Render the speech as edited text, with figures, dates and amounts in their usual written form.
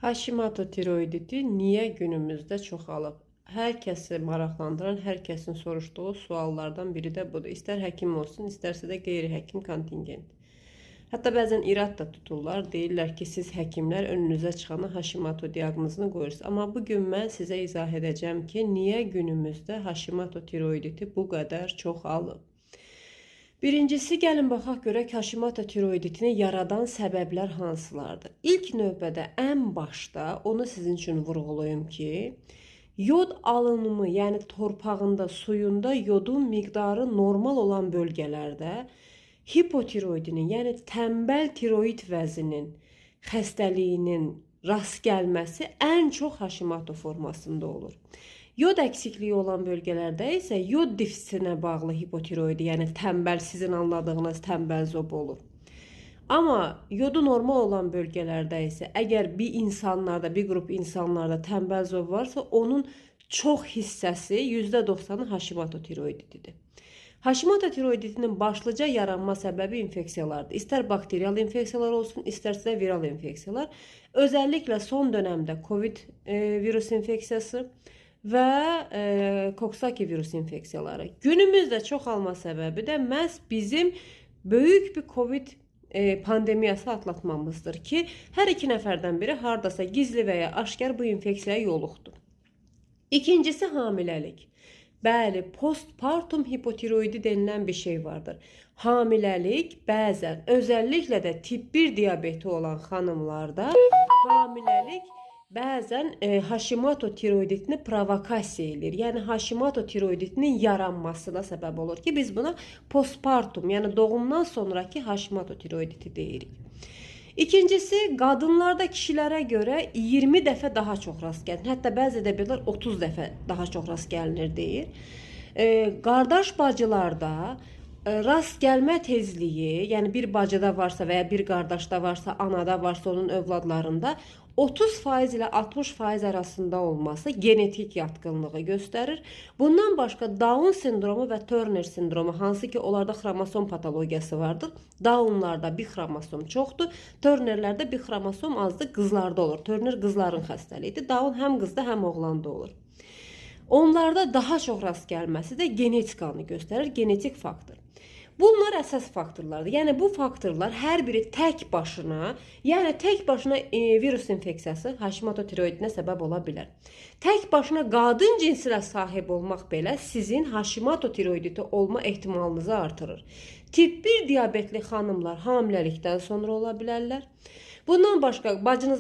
Hashimoto tiroiditi niye günümüzde çoxalıb? Hər kəsi maraqlandıran, hər kəsin soruşduğu suallardan biri də budur. İstər həkim olsun, istərsə də qeyri-həkim kontingent. Hətta bəzən irad da tuturlar, deyirlər ki, siz həkimlər önünüzə çıxana Hashimoto diaqnozunu qoyursunuz. Amma bugün mən sizə izah edəcəm ki, niyə günümüzdə Hashimoto tiroiditi bu qədər çoxalıb? Birincisi, gəlin baxaq görək Hashimoto tiroiditini yaradan səbəblər hansılardır? İlk növbədə ən başda onu sizin üçün vurğulayım ki, yod alınımı, yəni torpağında, suyunda yodun miqdarı normal olan bölgələrdə hipotiroidinin, yəni tənbəl tiroid vəzinin xəstəliyinin rast gəlməsi ən çox Hashimoto formasında olur. Yod əksikliyi olan bölgələrdə isə yod defisinə bağlı hipotiroidi, yəni tənbəl, sizin anladığınız tənbəl zob olur. Amma yodu normal olan bölgələrdə isə əgər bir qrup insanlarda tənbəl zob varsa, onun çox hissəsi %90'ı Hashimoto tiroiditidir. Hashimoto tiroiditinin başlıca yaranma səbəbi infeksiyalardır. İstər bakteriyal infeksiyalar olsun, istərsə də viral infeksiyalar. Özəlliklə son dönemdə COVID virus infeksiyası və Coxsackie virus infeksiyaları. Günümüzdə çoxalma səbəbi də məhz bizim böyük bir COVID pandemiyası atlatmamızdır ki, hər iki nəfərdən biri hardasa gizli və ya aşkar bu infeksiyaya yoluxdu. İkincisi hamiləlik. Bəli, postpartum hipotiroidi denilən bir şey vardır. Hamiləlik bəzən, özəlliklə də tip 1 diabeti olan xanımlarda hamiləlik bəzən Hashimoto tiroiditini provokasiya edir. Yəni Hashimoto tiroiditinin yaranmasına səbəb olur ki, biz buna postpartum, yəni doğumdan sonraki Hashimoto tiroiditi deyirik. İkincisi, qadınlarda kişilərə görə 20 dəfə daha çox rast gəlinir. Hətta bəzi edəbilirlər 30 dəfə daha çox rast gəlinir deyir. Qardaş bacılarda rast gəlmə tezliyi, yəni bir bacıda varsa və ya bir qardaşda varsa, anada varsa onun övladlarında 30% ilə 60% arasında olması genetik yatkınlığı göstərir. Bundan başqa Down sindromu və Turner sindromu, hansı ki onlarda xromosom patologiyası vardır. Downlarda bir xromosom çoxdur, Turnerlərdə bir xromosom azdır, qızlarda olur. Turner qızların xəstəliyidir. Down həm qızda, həm oğlanda olur. Onlarda daha çox rast gəlməsi də genetikanı göstərir, genetik faktor. Bunlar əsas faktorlardır. Yəni bu faktorlar hər biri tək başına, virus infeksiyası Hashimoto tiroidinə səbəb ola bilər. Tək başına qadın cinsinə sahib olmaq belə sizin Hashimoto tiroiditi olma ehtimalınızı artırır. Tip 1 diabetli xanımlar hamiləlikdən sonra ola bilərlər. Bundan başqa bacınız